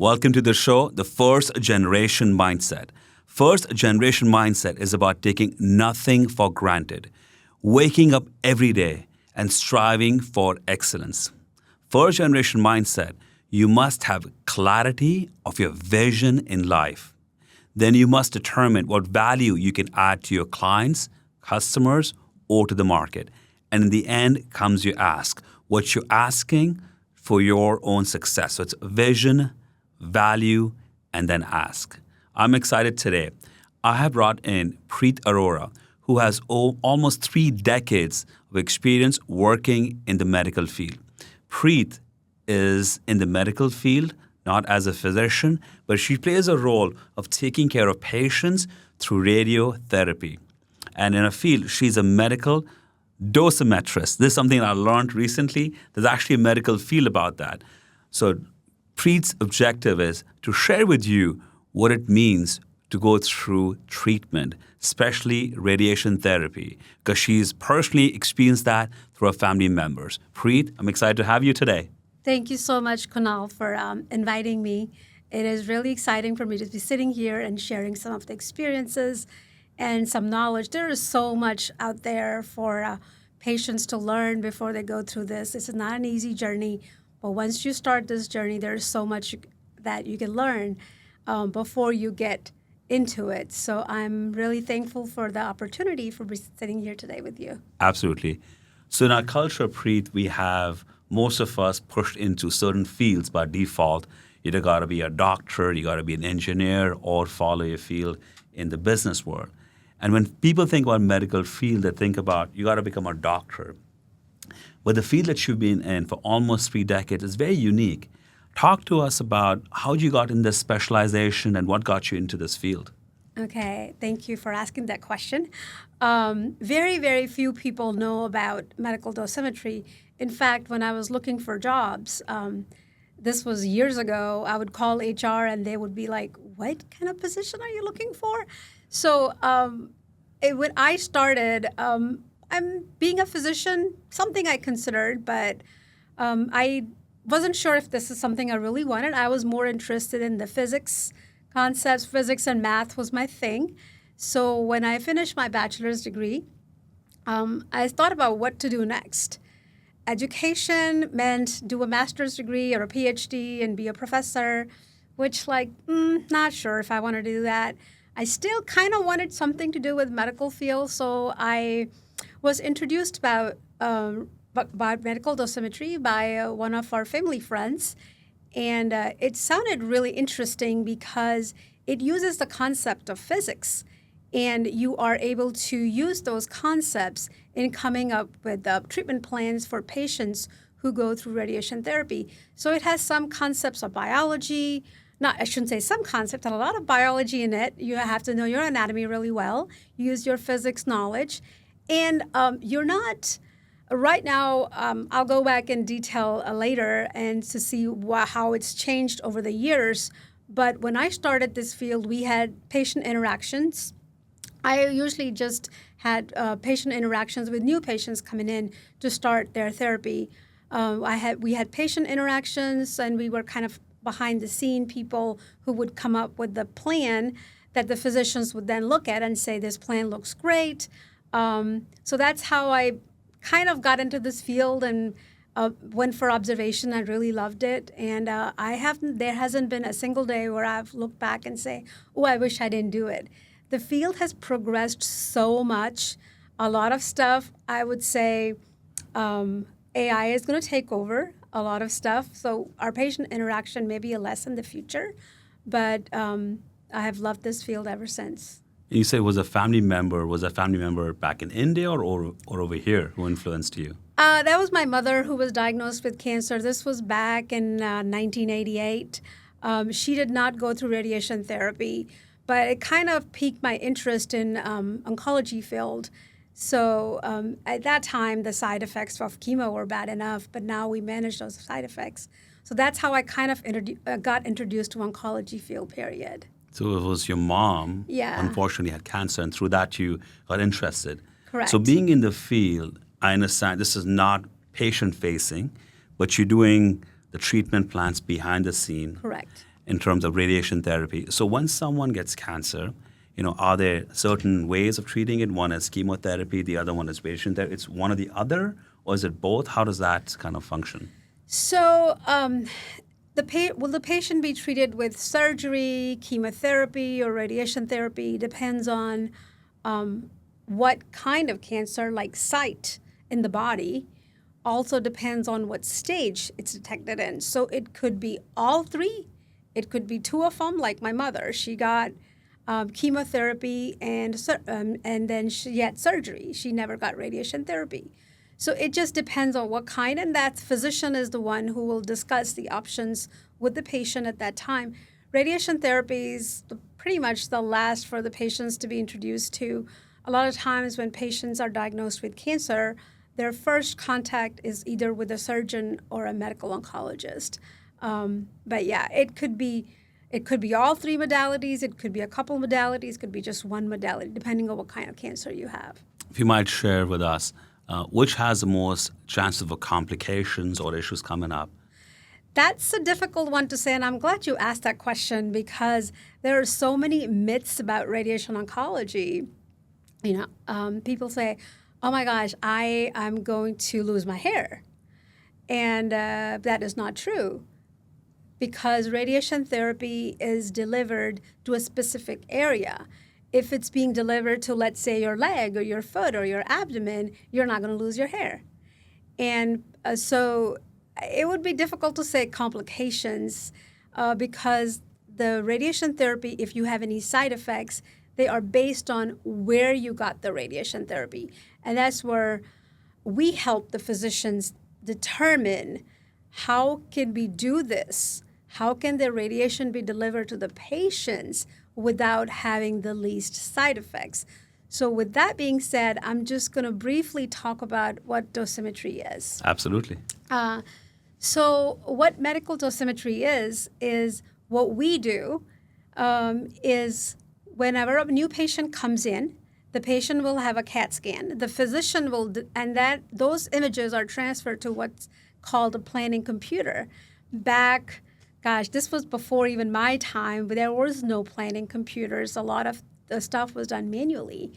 Welcome to the show, The First Generation Mindset. First Generation Mindset is about taking nothing for granted, waking up every day and striving for excellence. First Generation Mindset, you must have clarity of your vision in life. Then you must determine what value you can add to your clients, customers, or to the market. And in the end comes you ask what you're asking for your own success. So it's vision, value, and then ask. I'm excited today. I have brought in Preeti Arora, who has almost 3 decades of experience working in the medical field. Preeti is in the medical field, not as a physician, but she plays a role of taking care of patients through radiotherapy. And in a field, she's a medical dosimetrist. This is something I learned recently. There's actually a medical field about that. So Preeti's objective is to share with you what it means to go through treatment, especially radiation therapy, because she's personally experienced that through her family members. Preeti, I'm excited to have you today. Thank you so much, Kunal, for inviting me. It is really exciting for me to be sitting here and sharing some of the experiences and some knowledge. There is so much out there for patients to learn before they go through this. It's not an easy journey, but once you start this journey, there's so much that you can learn before you get into it. So I'm really thankful for the opportunity for sitting here today with you. Absolutely. So in our culture, Preeti, we have most of us pushed into certain fields by default. You either got to be a doctor, you got to be an engineer, or follow your field in the business world. And when people think about medical field, they think about you got to become a doctor. But the field that you've been in for almost 3 decades is very unique. Talk to us about how you got in this specialization and what got you into this field. Okay, thank you for asking that question. Very, very few people know about medical dosimetry. In fact, when I was looking for jobs, this was years ago, I would call HR and they would be like, what kind of position are you looking for? So when I started, I'm being a physician, something I considered, but I wasn't sure if this is something I really wanted. I was more interested in the physics concepts. Physics and math was my thing. So when I finished my bachelor's degree, I thought about what to do next. Education meant do a master's degree or a PhD and be a professor, which not sure if I wanted to do that. I still kind of wanted something to do with medical field, so I was introduced about medical dosimetry by one of our family friends, and it sounded really interesting because it uses the concept of physics, and you are able to use those concepts in coming up with treatment plans for patients who go through radiation therapy. So it has some concepts of biology. I shouldn't say some concept, and a lot of biology in it. You have to know your anatomy really well, use your physics knowledge, and you're not, right now, I'll go back in detail later and to see how it's changed over the years. But when I started this field, we had patient interactions. I usually just had patient interactions with new patients coming in to start their therapy. We had patient interactions, and we were kind of behind-the-scene people who would come up with the plan that the physicians would then look at and say, this plan looks great. So that's how I kind of got into this field and went for observation. I really loved it. And there hasn't been a single day where I've looked back and say, oh, I wish I didn't do it. The field has progressed so much. A lot of stuff, I would say, AI is going to take over a lot of stuff. So our patient interaction may be less in the future, but I have loved this field ever since. You say was a family member back in India or over here who influenced you? That was my mother who was diagnosed with cancer. This was back in 1988. She did not go through radiation therapy, but it kind of piqued my interest in oncology field. So at that time, the side effects of chemo were bad enough, but now we manage those side effects. So that's how I kind of got introduced to oncology field, period. So it was your mom, unfortunately, had cancer, and through that you got interested. Correct. So being in the field, I understand this is not patient-facing, but you're doing the treatment plans behind the scene. Correct. in terms of radiation therapy. So when someone gets cancer, are there certain ways of treating it? One is chemotherapy, the other one is radiation therapy. It's one or the other, or is it both? How does that kind of function? So, will the patient be treated with surgery, chemotherapy, or radiation therapy? Depends on what kind of cancer, like site in the body. Also depends on what stage it's detected in. So it could be all three. It could be two of them, like my mother. She got chemotherapy and then she had surgery. She never got radiation therapy. So it just depends on what kind, and that physician is the one who will discuss the options with the patient at that time. Radiation therapy is pretty much the last for the patients to be introduced to. A lot of times when patients are diagnosed with cancer, their first contact is either with a surgeon or a medical oncologist. But yeah, it could be all three modalities. It could be a couple modalities. It could be just one modality, depending on what kind of cancer you have. If you might share with us, which has the most chances of complications or issues coming up? That's a difficult one to say, and I'm glad you asked that question because there are so many myths about radiation oncology. People say, oh my gosh, I'm going to lose my hair. And that is not true because radiation therapy is delivered to a specific area. If it's being delivered to, let's say, your leg or your foot or your abdomen, you're not going to lose your hair. And so it would be difficult to say complications because the radiation therapy, if you have any side effects, they are based on where you got the radiation therapy. And that's where we help the physicians determine how can we do this? How can the radiation be delivered to the patients without having the least side effects? So with that being said, I'm just going to briefly talk about what dosimetry is. Absolutely. So what medical dosimetry is what we do is whenever a new patient comes in, the patient will have a CAT scan. The physician will, those images are transferred to what's called a planning computer. This was before even my time, but there was no planning computers. A lot of the stuff was done manually.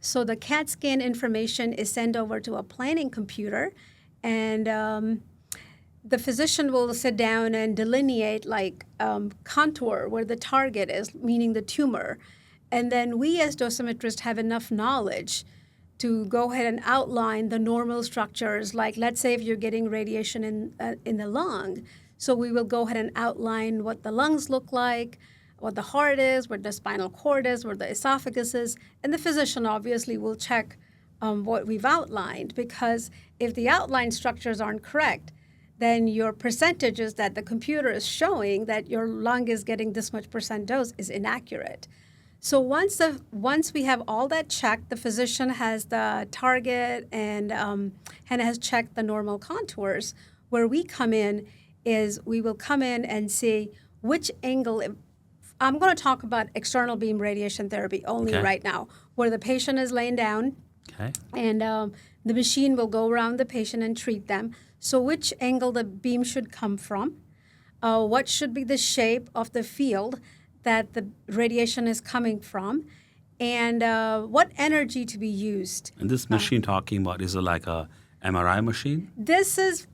So the CAT scan information is sent over to a planning computer, and the physician will sit down and delineate contour where the target is, meaning the tumor. And then we as dosimetrists have enough knowledge to go ahead and outline the normal structures. Like, let's say if you're getting radiation in the lung, so we will go ahead and outline what the lungs look like, what the heart is, where the spinal cord is, where the esophagus is, and the physician obviously will check what we've outlined, because if the outline structures aren't correct, then your percentages that the computer is showing that your lung is getting this much percent dose is inaccurate. So once we have all that checked, the physician has the target and has checked the normal contours. Where we come in is we will come in and see which angle. I'm going to talk about external beam radiation therapy only right now, where the patient is laying down, and the machine will go around the patient and treat them. So which angle the beam should come from, what should be the shape of the field that the radiation is coming from, and what energy to be used. And this machine talking about, is it like a MRI machine? This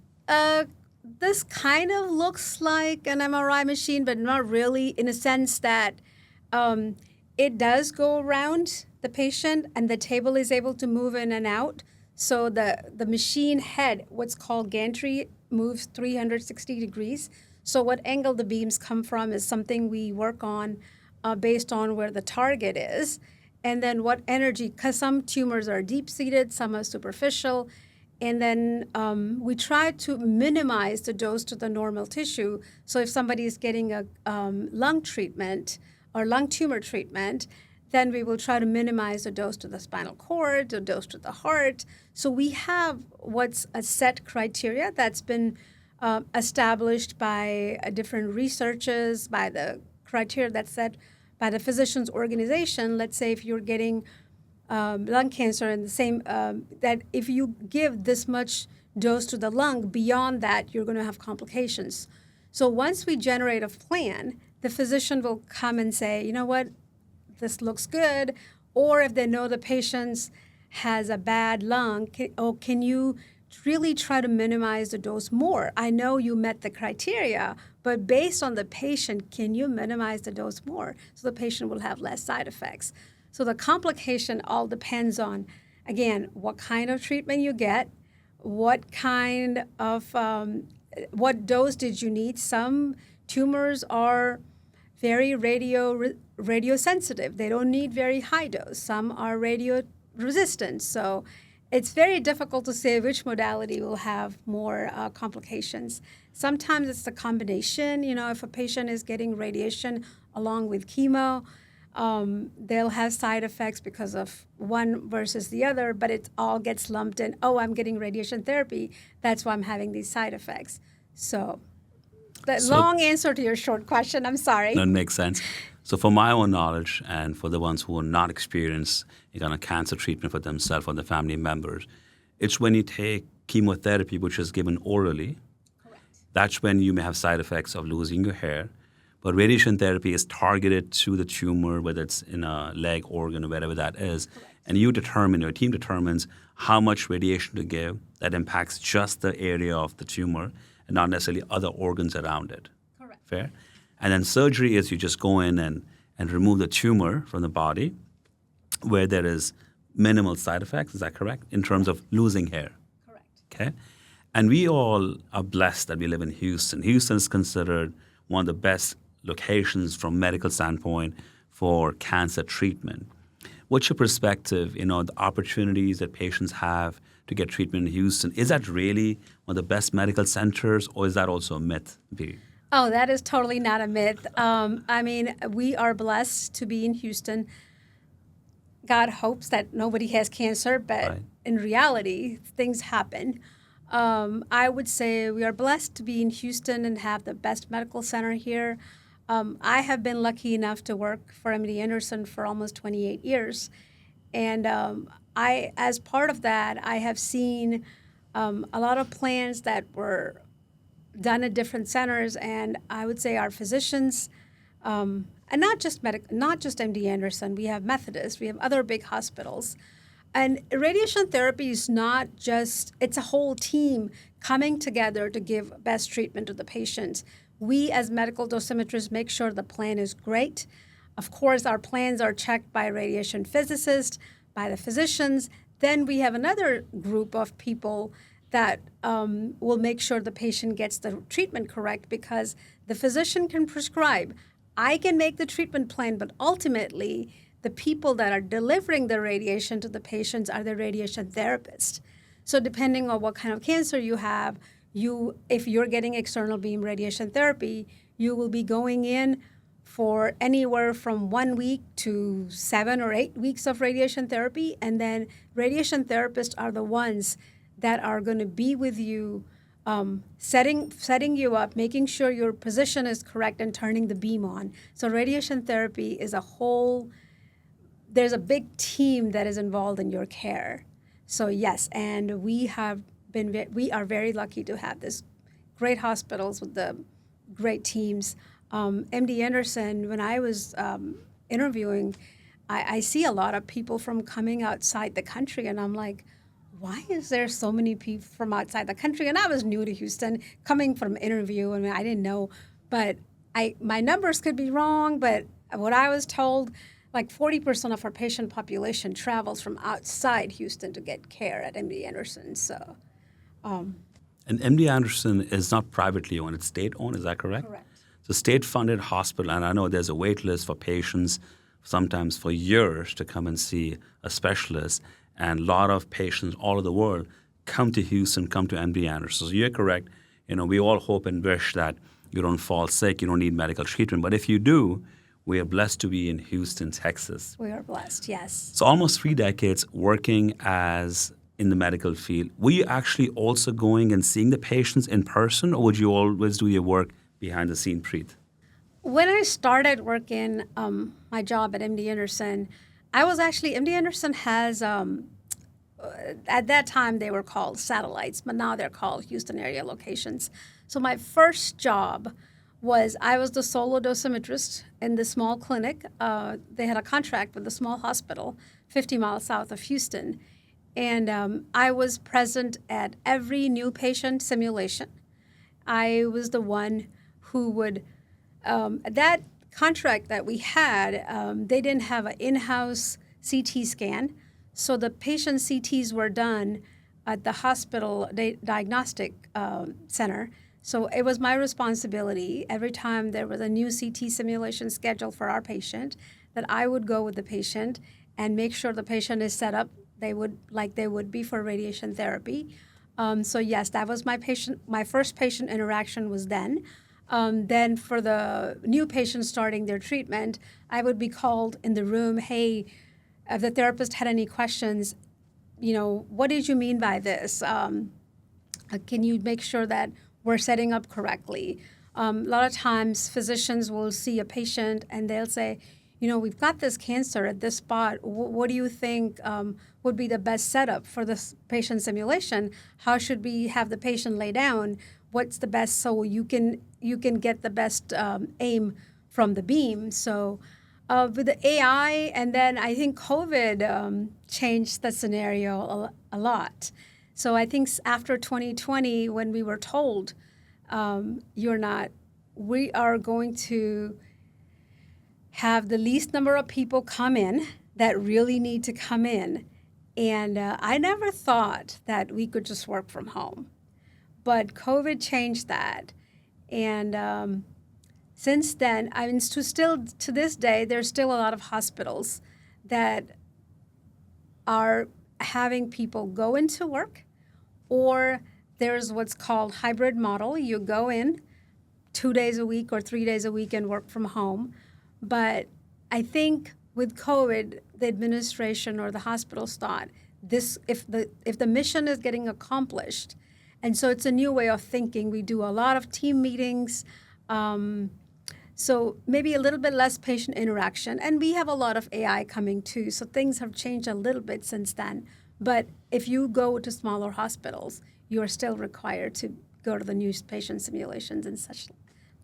kind of looks like an MRI machine, but not really, in a sense that it does go around the patient and the table is able to move in and out. So the machine head, what's called gantry, moves 360 degrees. So what angle the beams come from is something we work on based on where the target is. And then what energy, because some tumors are deep-seated, some are superficial. And then we try to minimize the dose to the normal tissue. So if somebody is getting a lung treatment or lung tumor treatment, then we will try to minimize the dose to the spinal cord, the dose to the heart. So we have what's a set criteria that's been established by different researchers, by the criteria that's set by the physicians' organization. Let's say if you're getting lung cancer and the same, that if you give this much dose to the lung, beyond that, you're going to have complications. So once we generate a plan, the physician will come and say, you know what, this looks good. Or if they know the patient has a bad lung, can you really try to minimize the dose more? I know you met the criteria, but based on the patient, can you minimize the dose more so the patient will have less side effects? So the complication all depends on, again, what kind of treatment you get, what kind of, what dose did you need. Some tumors are very radio sensitive. They don't need very high dose. Some are radio resistant. So it's very difficult to say which modality will have more complications. Sometimes it's the combination. If a patient is getting radiation along with chemo, they'll have side effects because of one versus the other, but it all gets lumped in, oh, I'm getting radiation therapy, that's why I'm having these side effects. So long answer to your short question, I'm sorry. That makes sense. So for my own knowledge and for the ones who are not experienced in kind of cancer treatment for themselves or their family members, it's when you take chemotherapy, which is given orally, Correct. That's when you may have side effects of losing your hair. But radiation therapy is targeted to the tumor, whether it's in a leg, organ, or wherever that is. Correct. And your team determines how much radiation to give that impacts just the area of the tumor and not necessarily other organs around it. Correct. Fair? And then surgery is you just go in and remove the tumor from the body where there is minimal side effects. Is that correct? In terms of losing hair. Correct. Okay? And we all are blessed that we live in Houston. Houston is considered one of the best locations from medical standpoint for cancer treatment. What's your perspective, the opportunities that patients have to get treatment in Houston? Is that really one of the best medical centers, or is that also a myth, Preeti? Oh, that is totally not a myth. We are blessed to be in Houston. God hopes that nobody has cancer, but Right. in reality, things happen. I would say we are blessed to be in Houston and have the best medical center here. I have been lucky enough to work for MD Anderson for almost 28 years. And as part of that, I have seen a lot of plans that were done at different centers. And I would say our physicians, and not just MD Anderson, we have Methodist, we have other big hospitals. And radiation therapy is not just, it's a whole team coming together to give best treatment to the patient. We as medical dosimetrists make sure the plan is great. Of course, our plans are checked by a radiation physicist, by the physicians. Then we have another group of people that will make sure the patient gets the treatment correct, because the physician can prescribe. I can make the treatment plan, but ultimately, the people that are delivering the radiation to the patients are the radiation therapists. So depending on what kind of cancer you have, if you're getting external beam radiation therapy, you will be going in for anywhere from 1 week to 7 or 8 weeks of radiation therapy. And then radiation therapists are the ones that are going to be with you, setting you up, making sure your position is correct, and turning the beam on. So radiation therapy is there's a big team that is involved in your care. So yes, and we are very lucky to have this great hospitals with the great teams. MD Anderson, when I was interviewing, I see a lot of people from coming outside the country, and I'm like, why is there so many people from outside the country? And I was new to Houston, coming from interview, I didn't know, but my numbers could be wrong, but what I was told, like 40% of our patient population travels from outside Houston to get care at MD Anderson. So, And MD Anderson is not privately owned; it's state-owned. Is that correct? correct. It's a state-funded hospital, and I know there's a wait list for patients, sometimes for years, to come and see a specialist. And a lot of patients all over the world come to Houston, come to MD Anderson. So you're correct. We all hope and wish that you don't fall sick, you don't need medical treatment. But if you do, we are blessed to be in Houston, Texas. We are blessed, yes. So almost 3 decades working in the medical field. Were you actually also going and seeing the patients in person, or would you always do your work behind the scene, Preet? When I started working my job at MD Anderson, MD Anderson has, at that time they were called satellites, but now they're called Houston area locations. So my first job was I was the solo dosimetrist in the small clinic. They had a contract with a small hospital 50 miles south of Houston. And I was present at every new patient simulation. I was the one who would, that contract that we had, they didn't have an in-house CT scan. So the patient CTs were done at the hospital diagnostic center. So it was my responsibility every time there was a new CT simulation scheduled for our patient that I would go with the patient and make sure the patient is set up they would be for radiation therapy. So yes, that was my first patient interaction was then. Then for the new patient starting their treatment, I would be called in the room, hey, if the therapist had any questions, what did you mean by this? Can you make sure that we're setting up correctly? A lot of times physicians will see a patient and they'll say, we've got this cancer at this spot. What do you think would be the best setup for this patient simulation? How should we have the patient lay down? What's the best so you can get the best aim from the beam? So with the AI, and then I think COVID changed the scenario a lot. So I think after 2020, when we were told we are going to have the least number of people come in that really need to come in. And I never thought that we could just work from home. But COVID changed that. And since then, to this day, there's still a lot of hospitals that are having people go into work, or there's what's called hybrid model. You go in 2 days a week or 3 days a week and work from home. But I think with COVID, the administration or the hospitals thought this if the mission is getting accomplished, and so it's a new way of thinking. We do a lot of team meetings, so maybe a little bit less patient interaction, and we have a lot of AI coming too. So things have changed a little bit since then. But if you go to smaller hospitals, you are still required to go to the new patient simulations and such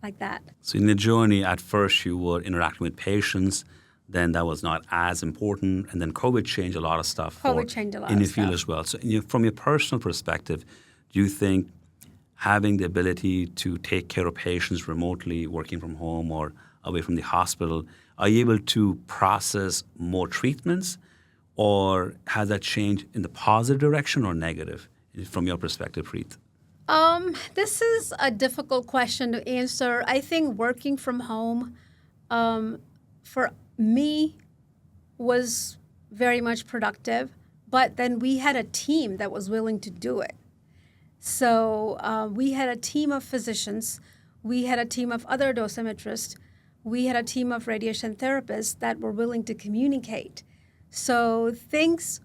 like that. So in the journey, at first you were interacting with patients, then that was not as important, and then COVID changed a lot of stuff in your field as well. So from your personal perspective, do you think having the ability to take care of patients remotely, working from home or away from the hospital, are you able to process more treatments, or has that changed in the positive direction or negative from your perspective, Preet? This is a difficult question to answer. I think working from home for me was very much productive, but then we had a team that was willing to do it. So we had a team of physicians, we had a team of other dosimetrists, we had a team of radiation therapists that were willing to communicate. So things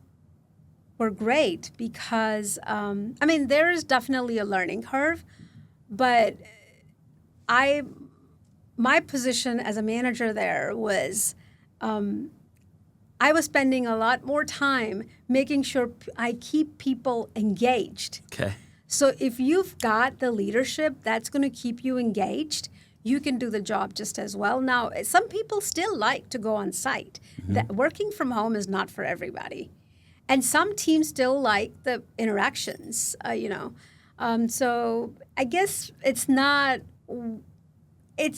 were great because, there is definitely a learning curve, but my position as a manager there was, I was spending a lot more time making sure I keep people engaged. Okay. So if you've got the leadership that's going to keep you engaged, you can do the job just as well. Now, some people still like to go on site. That working from home is not for everybody. And some teams still like the interactions, So I guess it's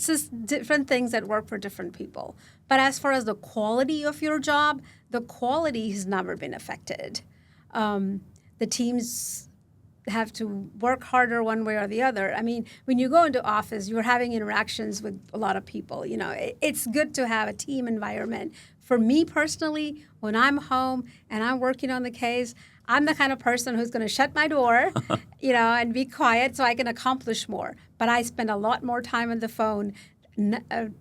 just different things that work for different people. But as far as the quality of your job, the quality has never been affected. The teams have to work harder one way or the other. I mean, when you go into office, you're having interactions with a lot of people. It's good to have a team environment. For me personally, when I'm home and I'm working on the case, I'm the kind of person who's going to shut my door, and be quiet so I can accomplish more. But I spend a lot more time on the phone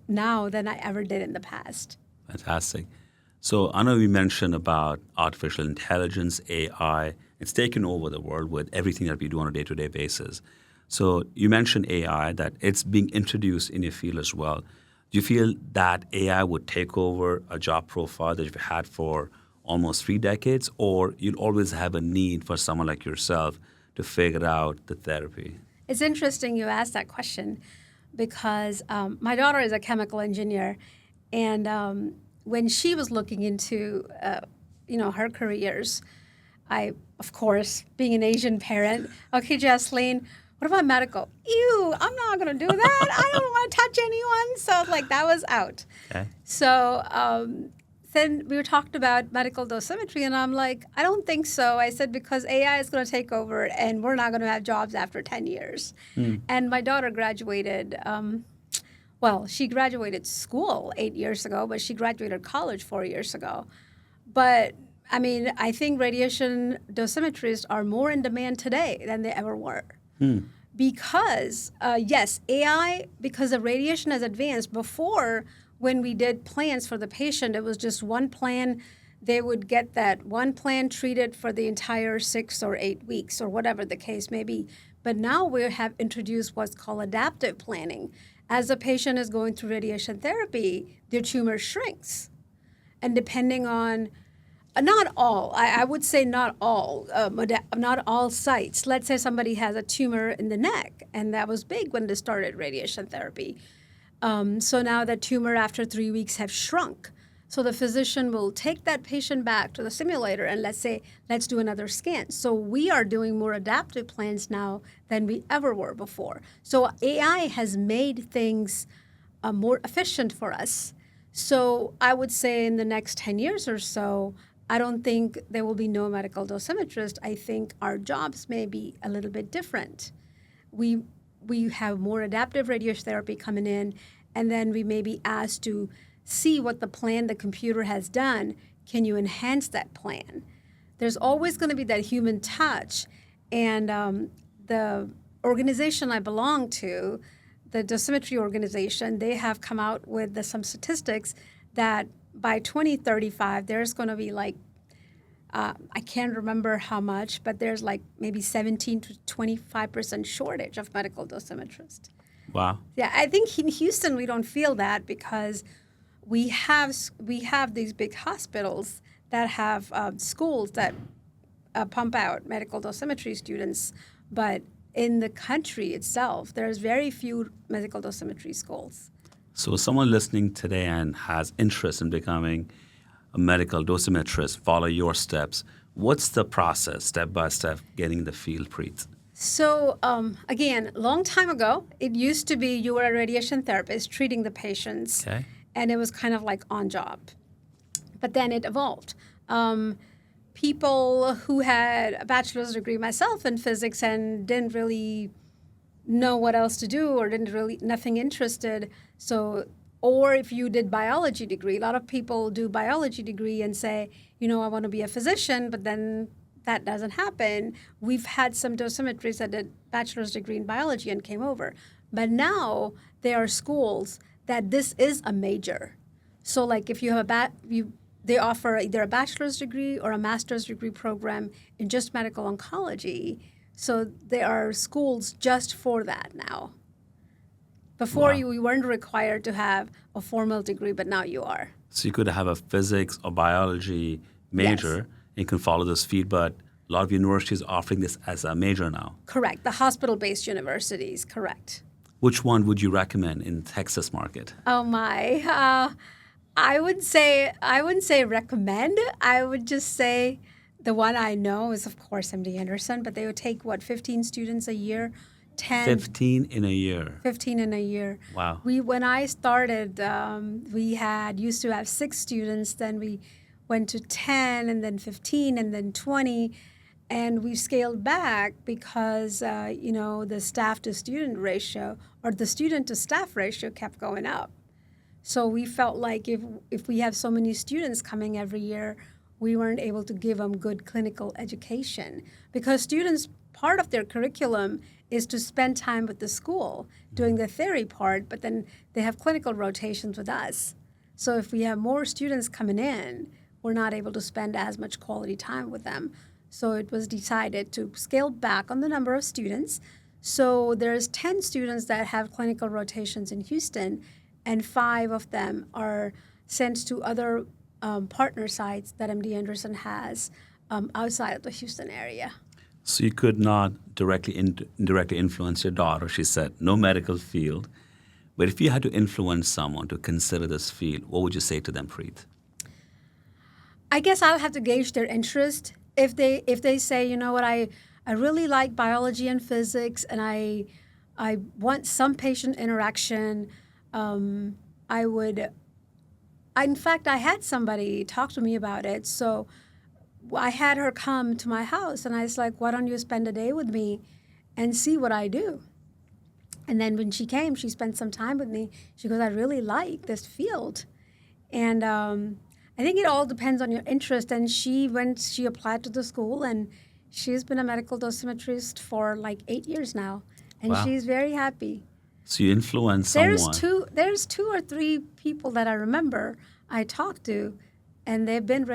now than I ever did in the past. Fantastic. So I know we mentioned about artificial intelligence, AI. It's taken over the world with everything that we do on a day-to-day basis. So you mentioned AI, that it's being introduced in your field as well. Do you feel that AI would take over a job profile that you've had for almost 3 decades, or you'll always have a need for someone like yourself to figure out the therapy? It's interesting you asked that question because my daughter is a chemical engineer, and when she was looking into her careers, I, of course, being an Asian parent, okay, Jasleen, what about medical? Ew, I'm not going to do that. I don't want to touch anyone. So, like, that was out. Okay. So then we were talking about medical dosimetry, and I'm like, I don't think so. I said, because AI is going to take over, and we're not going to have jobs after 10 years. And my daughter graduated, she graduated school 8 years ago, but she graduated college 4 years ago. But I mean, I think radiation dosimetrists are more in demand today than they ever were. Because, yes, AI, because the radiation has advanced. Before, when we did plans for the patient, it was just one plan. They would get that one plan treated for the entire 6 or 8 weeks or whatever the case may be. But now we have introduced what's called adaptive planning. As a patient is going through radiation therapy, their tumor shrinks. And depending on not all. I would say not all. Not all sites. Let's say somebody has a tumor in the neck, and that was big when they started radiation therapy. So now that tumor after 3 weeks have shrunk. So the physician will take that patient back to the simulator and let's do another scan. So we are doing more adaptive plans now than we ever were before. So AI has made things more efficient for us. So I would say in the next 10 years or so, I don't think there will be no medical dosimetrist. I think our jobs may be a little bit different. We have more adaptive radiotherapy coming in, and then we may be asked to see what the plan the computer has done. Can you enhance that plan? There's always going to be that human touch, and the organization I belong to, the dosimetry organization, they have come out with some statistics that by 2035, there's going to be I can't remember how much, but there's maybe 17 to 25% shortage of medical dosimetrists. Wow. Yeah, I think in Houston we don't feel that because we have these big hospitals that have schools that pump out medical dosimetry students, but in the country itself, there's very few medical dosimetry schools. So someone listening today and has interest in becoming a medical dosimetrist, follow your steps. What's the process, step by step, getting in the field, Preet? So again, a long time ago, it used to be you were a radiation therapist treating the patients, Okay. and it was kind of like on job. But then it evolved. People who had a bachelor's degree, myself in physics, and didn't really know what else to do or nothing interested. So, or if you did biology degree, a lot of people do biology degree and say, I want to be a physician, but then that doesn't happen. We've had some dosimetrists that did bachelor's degree in biology and came over. But now there are schools that this is a major. So like if you have they offer either a bachelor's degree or a master's degree program in just medical oncology. So there are schools just for that now. Before Wow. you weren't required to have a formal degree, but now you are. So you could have a physics or biology major and you can follow this field, but a lot of universities are offering this as a major now. Correct. The hospital-based universities, correct. Which one would you recommend in Texas market? Oh my. I wouldn't say recommend. I would just say the one I know is, of course, MD Anderson, but they would take, 15 students a year? 10. 15 in a year. 15 in a year. Wow. When I started, we used to have 6 students, then we went to 10, and then 15, and then 20, and we scaled back because, the staff-to-student ratio or the student-to-staff ratio kept going up. So we felt like if we have so many students coming every year, we weren't able to give them good clinical education because students, part of their curriculum is to spend time with the school doing the theory part, but then they have clinical rotations with us. So if we have more students coming in, we're not able to spend as much quality time with them. So it was decided to scale back on the number of students. So there's 10 students that have clinical rotations in Houston, and 5 of them are sent to other partner sites that MD Anderson has outside of the Houston area. So you could not indirectly influence your daughter. She said no medical field. But if you had to influence someone to consider this field, what would you say to them, Preet? I guess I'll have to gauge their interest. If they say, you know what, I really like biology and physics, and I want some patient interaction, I would. In fact, I had somebody talk to me about it. So I had her come to my house, and I was like, why don't you spend a day with me and see what I do? And then when she came, she spent some time with me. She goes, I really like this field. And I think it all depends on your interest. And she applied to the school, and she's been a medical dosimetrist for like 8 years now. And Wow. she's very happy. So you influence someone. There's two or three people that I remember I talked to, and they've been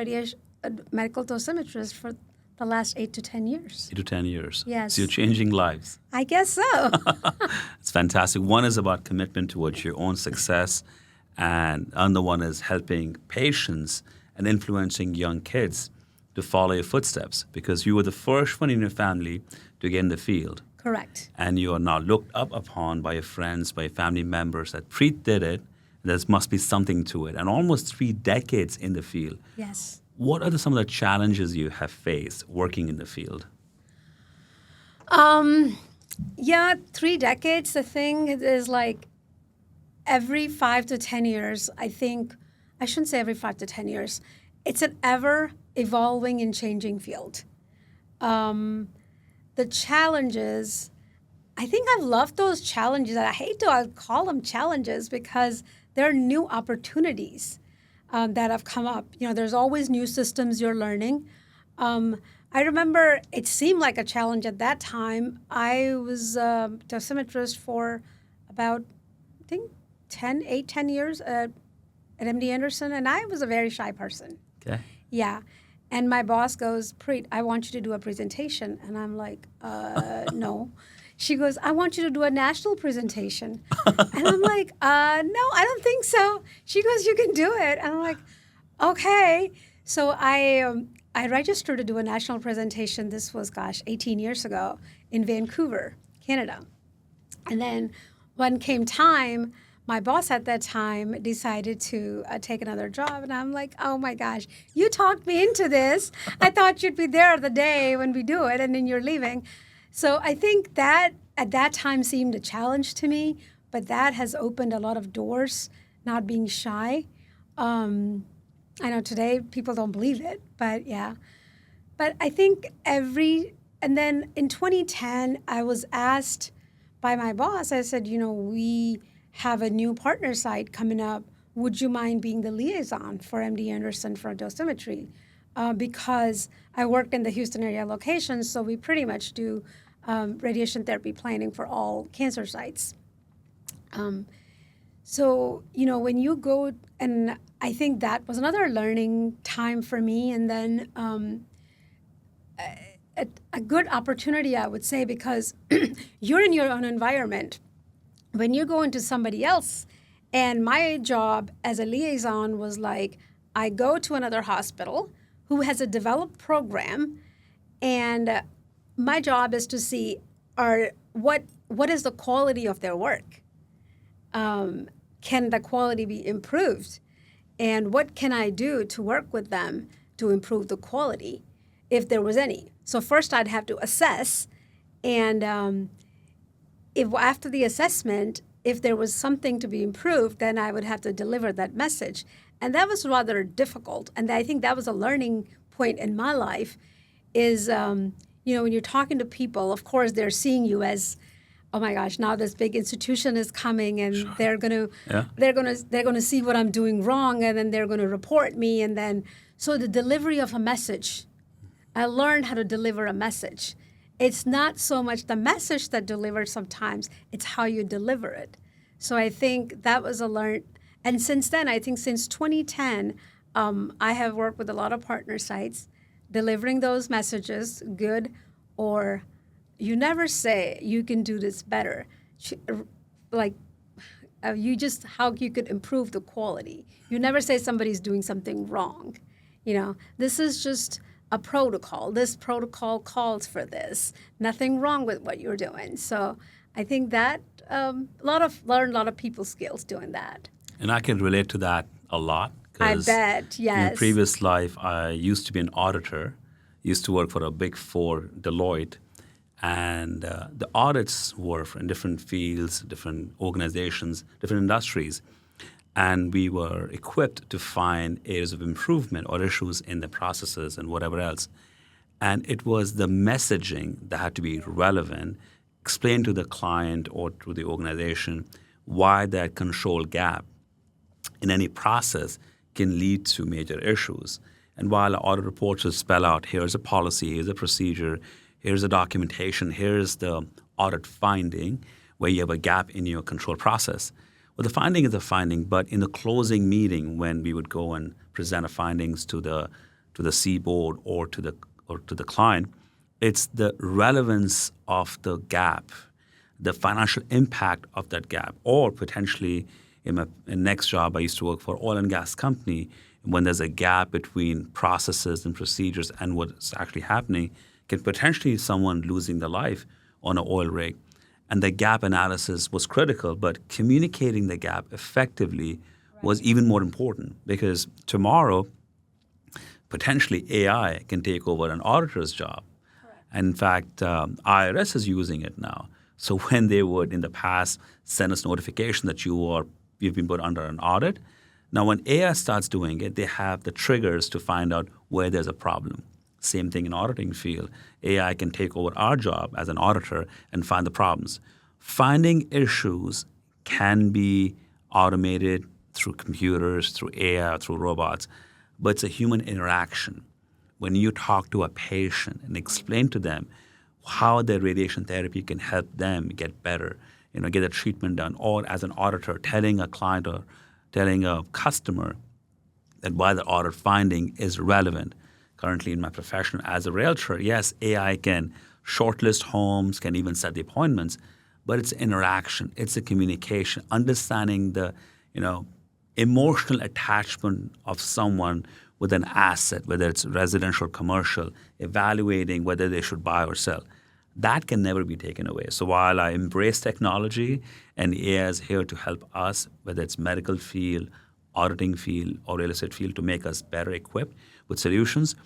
medical dosimetrists for the last 8 to 10 years. 8 to 10 years. Yes. So you're changing lives. I guess so. It's fantastic. One is about commitment towards your own success, and the other one is helping patients and influencing young kids to follow your footsteps, because you were the first one in your family to get in the field. Correct. And you are now looked up upon by your friends, by your family members, that Preet did it. There must be something to it. And almost 3 decades in the field. Yes. What are some of the challenges you have faced working in the field? Yeah, 3 decades. The thing is, like, every 5 to 10 years, I shouldn't say every 5 to 10 years, it's an ever evolving and changing field. The challenges, I think I've loved those challenges. I hate to call them challenges, because they're new opportunities that have come up. You know, there's always new systems you're learning. I remember it seemed like a challenge at that time. I was a dosimetrist for about, I think, 10 years at MD Anderson, and I was a very shy person. Okay. Yeah. And my boss goes, Preet, I want you to do a presentation. And I'm like, no. She goes, I want you to do a national presentation. And I'm like, no, I don't think so. She goes, you can do it. And I'm like, okay. So I registered to do a national presentation. This was, 18 years ago in Vancouver, Canada. And then when came time, my boss at that time decided to take another job. And I'm like, oh my gosh, you talked me into this. I thought you'd be there the day when we do it, and then you're leaving. So I think that at that time seemed a challenge to me, but that has opened a lot of doors, not being shy. I know today people don't believe it, but yeah. But I think and then in 2010, I was asked by my boss, I said, we have a new partner site coming up. Would you mind being the liaison for MD Anderson for dosimetry? Because I worked in the Houston area location, so we pretty much do radiation therapy planning for all cancer sites. So, when you go, and I think that was another learning time for me, and then a good opportunity, I would say, because you're in your own environment. When you go into somebody else, and my job as a liaison was like, I go to another hospital who has a developed program, and my job is to see what is the quality of their work. Can the quality be improved? And what can I do to work with them to improve the quality, if there was any? So first I'd have to assess, and if after the assessment, if there was something to be improved, then I would have to deliver that message. And that was rather difficult. And I think that was a learning point in my life is, when you're talking to people, of course, they're seeing you as, oh my gosh, now this big institution is coming, and Sure. they're gonna see what I'm doing wrong, and then they're gonna report me, and then so the delivery of a message, I learned how to deliver a message. It's not so much the message that delivers sometimes, it's how you deliver it. So I think that was a learn. And since then, I think since 2010, I have worked with a lot of partner sites, delivering those messages, good, or you never say you can do this better. How you could improve the quality. You never say somebody's doing something wrong. This is just a protocol. This protocol calls for this. Nothing wrong with what you're doing. So I think that learned a lot of people skills doing that. And I can relate to that a lot I because bet, in my yes. previous life, I used to be an auditor, used to work for a big four, Deloitte, and the audits were in different fields, different organizations, different industries. And we were equipped to find areas of improvement or issues in the processes and whatever else. And it was the messaging that had to be relevant, explain to the client or to the organization why that control gap in any process can lead to major issues. And while audit reports will spell out, here's a policy, here's a procedure, here's a documentation, here's the audit finding where you have a gap in your control process. Well, the finding is a finding, but in the closing meeting, when we would go and present our findings to the C board or to the client, it's the relevance of the gap, the financial impact of that gap, or potentially in my next job, I used to work for oil and gas company. When there's a gap between processes and procedures and what's actually happening, can potentially someone losing their life on an oil rig. And the gap analysis was critical, but communicating the gap effectively was even more important because tomorrow, potentially AI can take over an auditor's job. And in fact, IRS is using it now. So when they would, in the past, send us notification that you've been put under an audit, now when AI starts doing it, they have the triggers to find out where there's a problem. Same thing in auditing field. AI can take over our job as an auditor and find the problems. Finding issues can be automated through computers, through AI, through robots, but it's a human interaction. When you talk to a patient and explain to them how their radiation therapy can help them get better, get a treatment done, or as an auditor, telling a client or telling a customer that why the audit finding is relevant. Currently in my profession as a realtor, yes, AI can shortlist homes, can even set the appointments, but it's interaction, it's a communication, understanding the, emotional attachment of someone with an asset, whether it's residential or commercial, evaluating whether they should buy or sell. That can never be taken away. So while I embrace technology and AI is here to help us, whether it's medical field, auditing field, or real estate field, to make us better equipped with solutions,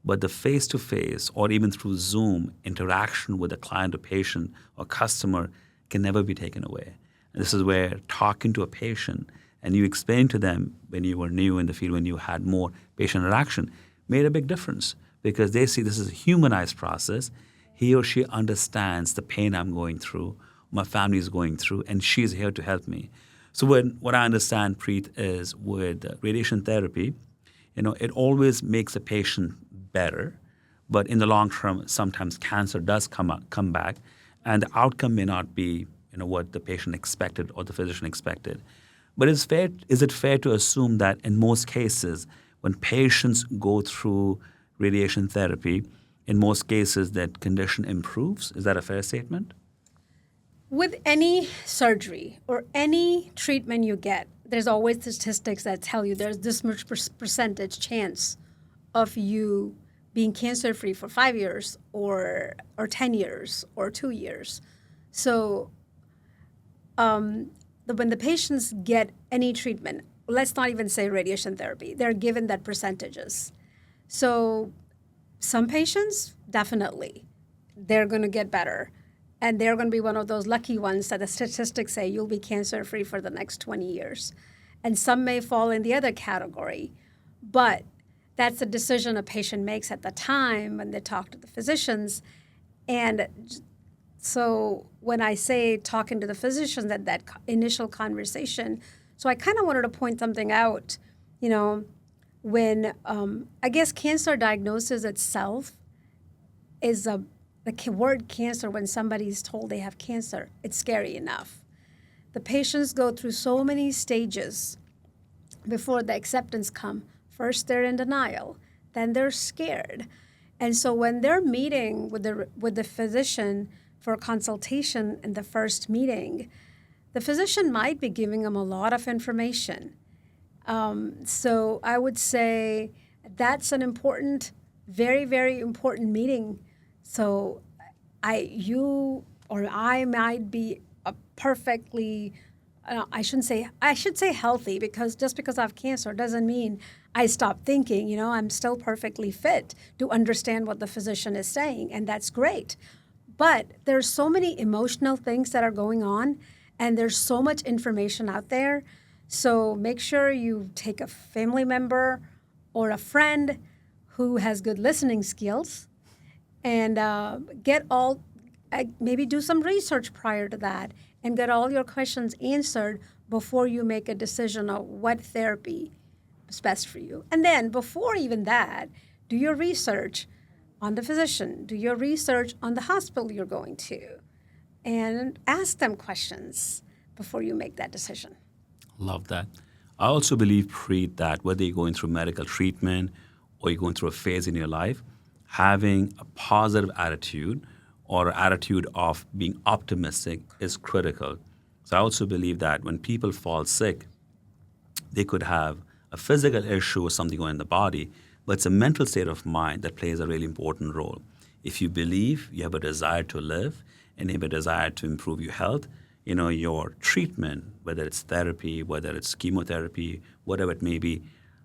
but the face-to-face or even through Zoom interaction with a client or patient or customer can never be taken away. And this is where talking to a patient and you explain to them when you were new in the field, when you had more patient interaction, made a big difference because they see this is a humanized process. He or she understands the pain I'm going through, my family is going through, and she's here to help me. So what I understand, Preet, is with radiation therapy, it always makes a patient better, but in the long term, sometimes cancer does come back, and the outcome may not be what the patient expected or the physician expected. But is it fair to assume that in most cases, when patients go through radiation therapy, in most cases that condition improves? Is that a fair statement? With any surgery or any treatment you get, there's always statistics that tell you there's this much percentage chance of you being cancer-free for 5 years or 10 years or 2 years. So when the patients get any treatment, let's not even say radiation therapy, they're given that percentages. So some patients, definitely, they're going to get better. And they're going to be one of those lucky ones that the statistics say you'll be cancer-free for the next 20 years. And some may fall in the other category. But that's a decision a patient makes at the time when they talk to the physicians. And so when I say talking to the physicians at that initial conversation, so I kind of wanted to point something out, when I guess cancer diagnosis itself is the word cancer, when somebody's told they have cancer, it's scary enough. The patients go through so many stages before the acceptance come. First, they're in denial. Then they're scared. And so when they're meeting with the physician for a consultation in the first meeting, the physician might be giving them a lot of information. So I would say that's an important, very, very important meeting. So I might be perfectly, I should say healthy, because just because I have cancer doesn't mean I stop thinking. I'm still perfectly fit to understand what the physician is saying, and that's great. But there's so many emotional things that are going on, and there's so much information out there. So make sure you take a family member or a friend who has good listening skills, and maybe do some research prior to that and get all your questions answered before you make a decision on what therapy is best for you. And then before even that, do your research on the physician, do your research on the hospital you're going to, and ask them questions before you make that decision. Love that. I also believe, Preet, that whether you're going through medical treatment or you're going through a phase in your life, having a positive attitude or attitude of being optimistic is critical. So I also believe that when people fall sick, they could have a physical issue or something going in the body, but it's a mental state of mind that plays a really important role. If you believe you have a desire to live and you have a desire to improve your health, your treatment, whether it's therapy, whether it's chemotherapy, whatever it may be,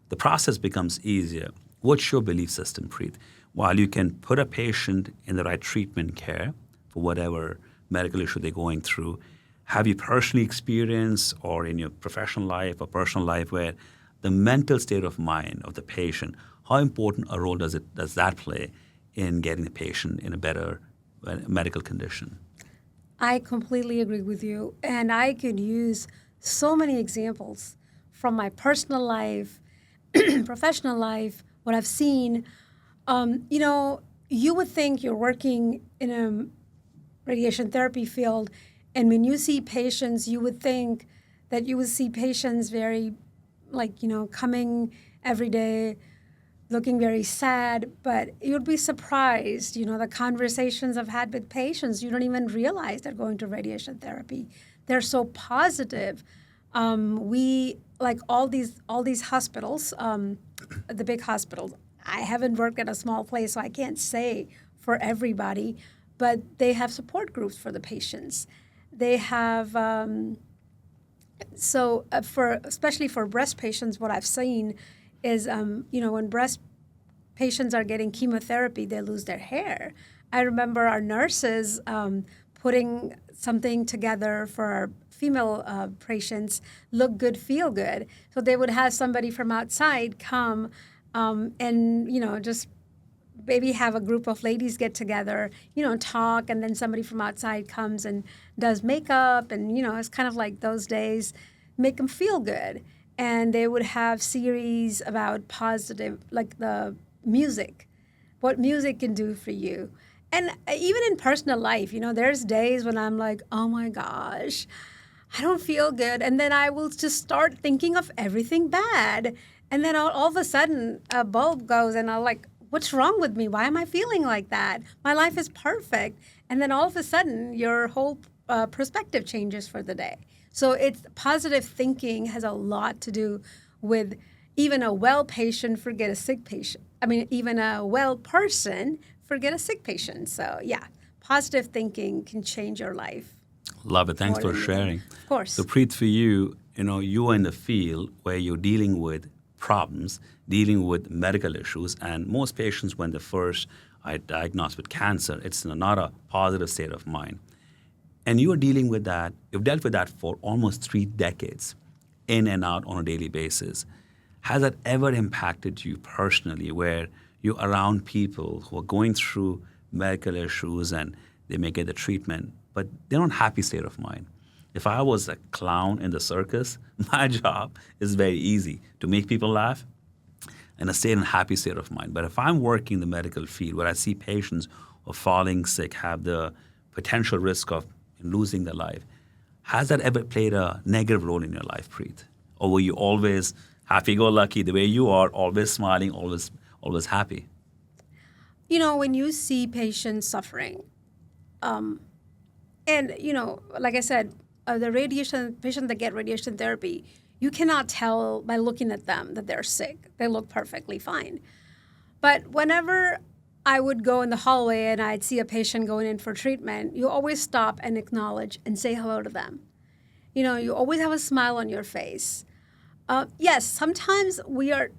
the process becomes easier. What's your belief system, Preet? While you can put a patient in the right treatment care for whatever medical issue they're going through, have you personally experienced or in your professional life or personal life where the mental state of mind of the patient, how important a role does that play in getting the patient in a better medical condition? I completely agree with you. And I could use so many examples from my personal life, professional life, what I've seen. You would think you're working in a radiation therapy field, and when you see patients, you would think that you would see patients very, coming every day, looking very sad, but you'd be surprised, the conversations I've had with patients, you don't even realize they're going to radiation therapy. They're so positive. We, like all these hospitals, the big hospitals, I haven't worked at a small place, so I can't say for everybody, but they have support groups for the patients. They have, especially for breast patients, what I've seen is, when breast patients are getting chemotherapy, they lose their hair. I remember our nurses putting something together for our female patients, look good, feel good. So they would have somebody from outside come and, just maybe have a group of ladies get together, talk, and then somebody from outside comes and does makeup, and, it's kind of like those days, make them feel good. And they would have series about positive, like the music, what music can do for you. And even in personal life, there's days when I'm like, oh my gosh, I don't feel good. And then I will just start thinking of everything bad. And then all of a sudden, a bulb goes, and I'm like, what's wrong with me? Why am I feeling like that? My life is perfect. And then all of a sudden, your whole perspective changes for the day. So it's positive thinking has a lot to do with even a well patient forget a sick patient. I mean, even a well person forget a sick patient. So yeah, positive thinking can change your life. Love it. Thanks for sharing. Of course. So Preet, for you, you are in the field where you're dealing with problems, dealing with medical issues, and most patients, when they first are diagnosed with cancer, it's not a positive state of mind. And you are dealing with that, you've dealt with that for almost 3 decades, in and out on a daily basis. Has that ever impacted you personally, where you're around people who are going through medical issues and they may get the treatment, but they're not happy state of mind? If I was a clown in the circus, my job is very easy, to make people laugh and stay in a happy state of mind. But if I'm working in the medical field where I see patients who are falling sick, have the potential risk of losing their life, has that ever played a negative role in your life, Preet? Or were you always happy-go-lucky, the way you are, always smiling, always happy? When you see patients suffering, and, like I said, the radiation patients that get radiation therapy, you cannot tell by looking at them that they're sick. They look perfectly fine. But whenever I would go in the hallway and I'd see a patient going in for treatment, you always stop and acknowledge and say hello to them. You always have a smile on your face. Yes, sometimes we're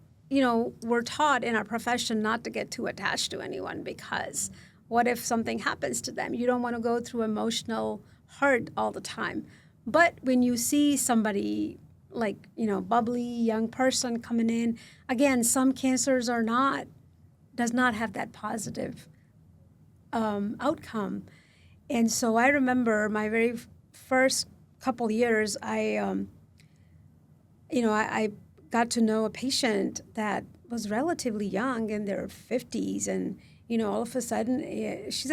taught in our profession not to get too attached to anyone because what if something happens to them? You don't want to go through emotional hurt all the time. But when you see somebody like, bubbly young person coming in, again, some cancers does not have that positive outcome. And so I remember my very first couple years, I got to know a patient that was relatively young in their 50s. And, all of a sudden, she's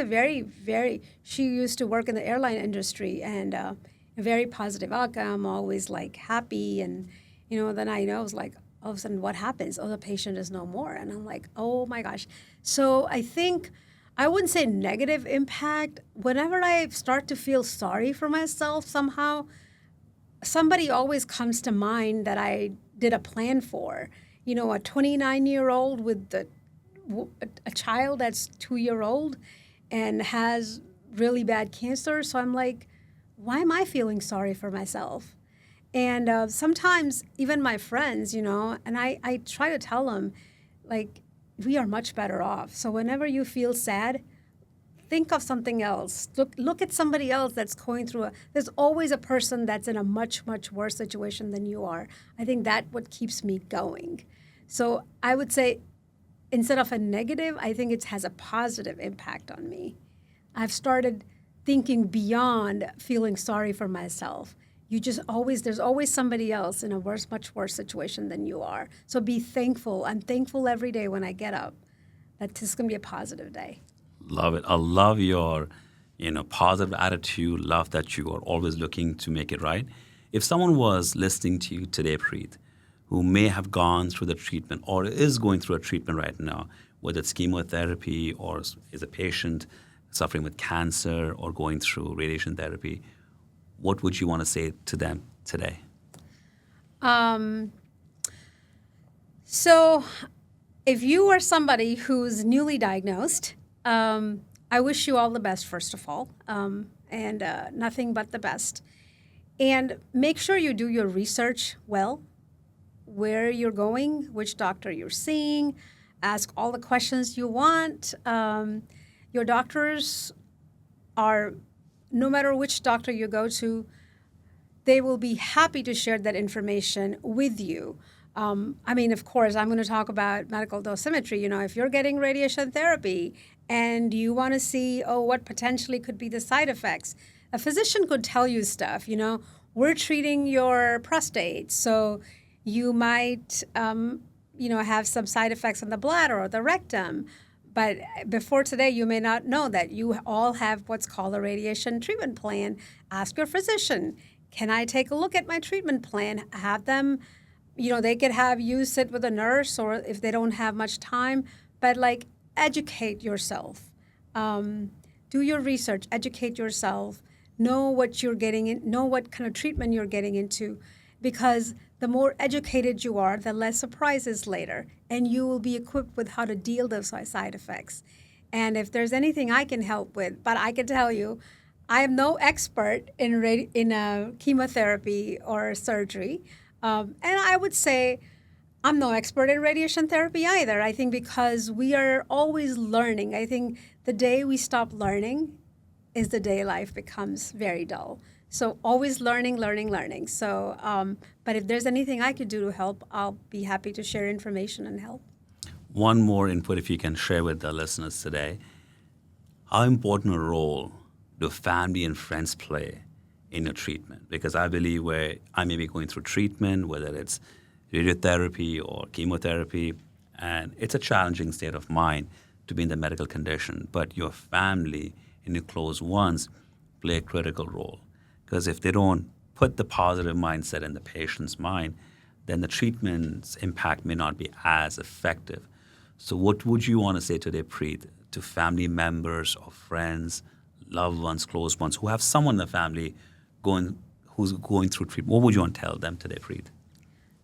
she used to work in the airline industry and a very positive outcome, always like happy. And, then I know, I was like, all of a sudden, what happens? Oh, the patient is no more. And I'm like, oh my gosh. So I think I wouldn't say negative impact. Whenever I start to feel sorry for myself somehow, somebody always comes to mind that I did a plan for. A 29-year-old with a child that's 2-year-old and has really bad cancer. So I'm like, why am I feeling sorry for myself? And sometimes even my friends, and I try to tell them, like, we are much better off. So whenever you feel sad, think of something else. Look at somebody else that's going through there's always a person that's in a much, much worse situation than you are. I think that's what keeps me going. So I would say instead of a negative, I think it has a positive impact on me. I've started thinking beyond feeling sorry for myself. There's always somebody else in a much worse situation than you are. So be thankful. I'm thankful every day when I get up that this is going to be a positive day. Love it. I love your, positive attitude. Love that you are always looking to make it right. If someone was listening to you today, Preet, who may have gone through the treatment or is going through a treatment right now, whether it's chemotherapy or is a patient suffering with cancer or going through radiation therapy, what would you want to say to them today? So if you are somebody who's newly diagnosed, I wish you all the best, first of all, and nothing but the best. And make sure you do your research well, where you're going, which doctor you're seeing, ask all the questions you want. Your doctors are, no matter which doctor you go to, they will be happy to share that information with you. Of course, I'm going to talk about medical dosimetry. If you're getting radiation therapy and you want to see, what potentially could be the side effects, a physician could tell you stuff. We're treating your prostate, so you might, have some side effects on the bladder or the rectum. But before today, you may not know that you all have what's called a radiation treatment plan. Ask your physician, can I take a look at my treatment plan? Have them, they could have you sit with a nurse or if they don't have much time, but educate yourself. Do your research, educate yourself, know what you're getting in, know what kind of treatment you're getting into, because the more educated you are, the less surprises later, and you will be equipped with how to deal with those side effects. And if there's anything I can help with, but I can tell you, I am no expert in chemotherapy or surgery, and I would say I'm no expert in radiation therapy either. I think because we are always learning. I think the day we stop learning is the day life becomes very dull. So always learning. So, but if there's anything I could do to help, I'll be happy to share information and help. One more input, if you can share with the listeners today. How important a role do family and friends play in your treatment? Because I believe where I may be going through treatment, whether it's radiotherapy or chemotherapy, and it's a challenging state of mind to be in the medical condition, but your family and your close ones play a critical role. Because if they don't put the positive mindset in the patient's mind, then the treatment's impact may not be as effective. So what would you want to say today, Preet, to family members or friends, loved ones, close ones, who have someone in the family who's going through treatment? What would you want to tell them today, Preet?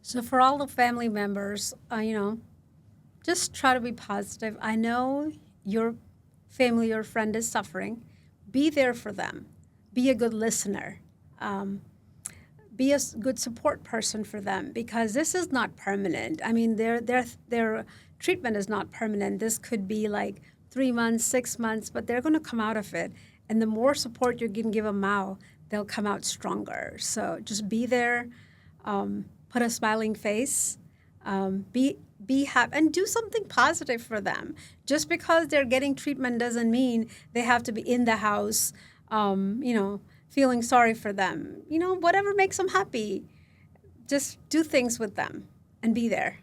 So for all the family members, just try to be positive. I know your family or friend is suffering, be there for them. Be a good listener. Be a good support person for them, because this is not permanent. I mean, their treatment is not permanent. This could be like 3 months, 6 months, but they're going to come out of it. And the more support you can give them now, they'll come out stronger. So just be there, put a smiling face, be happy, and do something positive for them. Just because they're getting treatment doesn't mean they have to be in the house, feeling sorry for them. Whatever makes them happy, just do things with them and be there.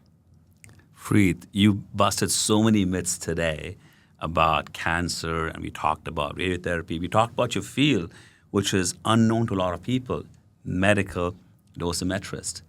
Preet, you busted so many myths today about cancer, and we talked about radiotherapy. We talked about your field, which is unknown to a lot of people, medical dosimetrist.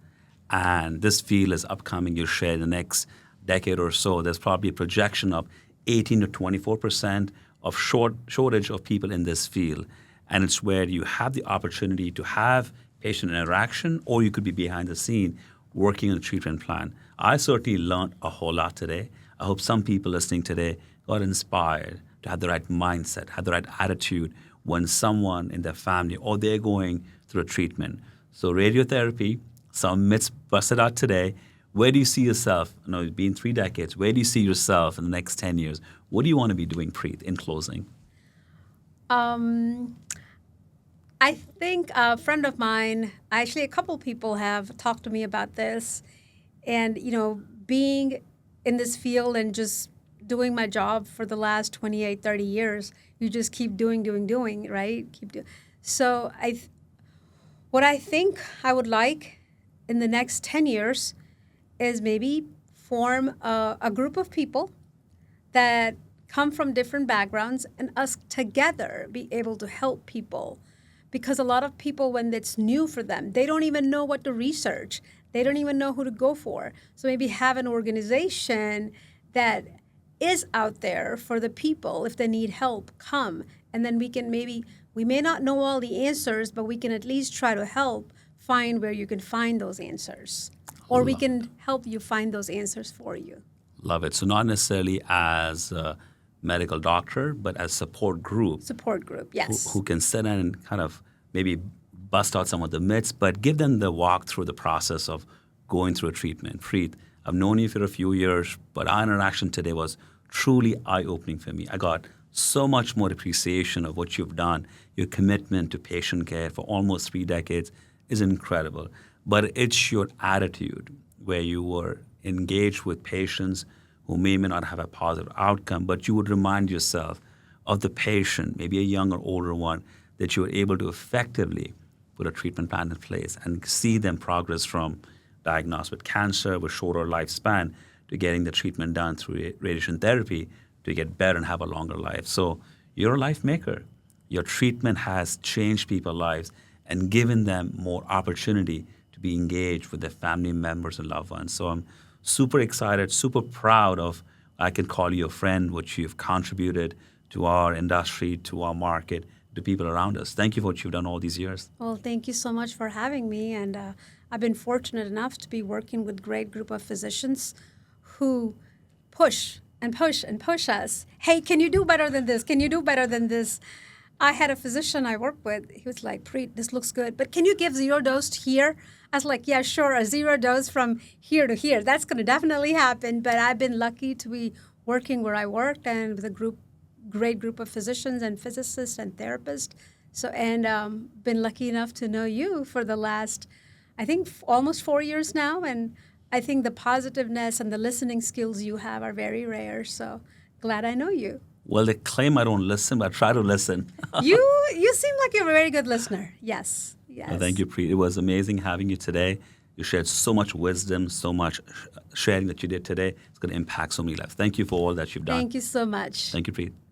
And this field is upcoming. You shared in the next decade or so, there's probably a projection of 18 to 24% of shortage of people in this field. And it's where you have the opportunity to have patient interaction, or you could be behind the scene working on a treatment plan. I certainly learned a whole lot today. I hope some people listening today got inspired to have the right mindset, have the right attitude when someone in their family or they're going through a treatment. So radiotherapy, some myths busted out today. Where do you see yourself? It's been 3 decades. Where do you see yourself in the next 10 years? What do you want to be doing, Preet, in closing? I think a friend of mine, actually a couple people have talked to me about this, and being in this field and just doing my job for the last 28, 30 years, you just keep doing, right? So what I think I would like in the next 10 years is maybe form a group of people that come from different backgrounds, and us together be able to help people. Because a lot of people, when it's new for them, they don't even know what to research. They don't even know who to go for. So maybe have an organization that is out there for the people. If they need help, come. And then we may not know all the answers, but we can at least try to help find where you can find those answers. Or we can help you find those answers for you. Love it. So not necessarily as a medical doctor, but as support group. Support group, yes. Who can sit in and kind of maybe bust out some of the myths, but give them the walk through the process of going through a treatment. Preet, I've known you for a few years, but our interaction today was truly eye-opening for me. I got so much more appreciation of what you've done. Your commitment to patient care for almost 3 decades is incredible. But it's your attitude where you were engaged with patients who may not have a positive outcome, but you would remind yourself of the patient, maybe a young or older one, that you were able to effectively put a treatment plan in place and see them progress from diagnosed with cancer with shorter lifespan to getting the treatment done through radiation therapy to get better and have a longer life. So you're a life maker. Your treatment has changed people's lives and given them more opportunity to be engaged with their family members and loved ones. So I'm super excited, super proud of, I can call you a friend, what you've contributed to our industry, to our market, to people around us. Thank you for what you've done all these years. Well, thank you so much for having me. And I've been fortunate enough to be working with a great group of physicians who push and push and push us. Hey, can you do better than this? Can you do better than this? I had a physician I worked with. He was like, Preet, this looks good, but can you give 0 dose here? I was like, yeah, sure, a 0 dose from here to here. That's going to definitely happen. But I've been lucky to be working where I worked and with a great group of physicians and physicists and therapists. So, and been lucky enough to know you for the last, I think, almost 4 years now. And I think the positiveness and the listening skills you have are very rare. So glad I know you. Well, they claim I don't listen, but I try to listen. You seem like you're a very good listener. Yes. Well, thank you, Preet. It was amazing having you today. You shared so much wisdom, so much sharing that you did today. It's going to impact so many lives. Thank you for all that you've done. Thank you so much. Thank you, Preet.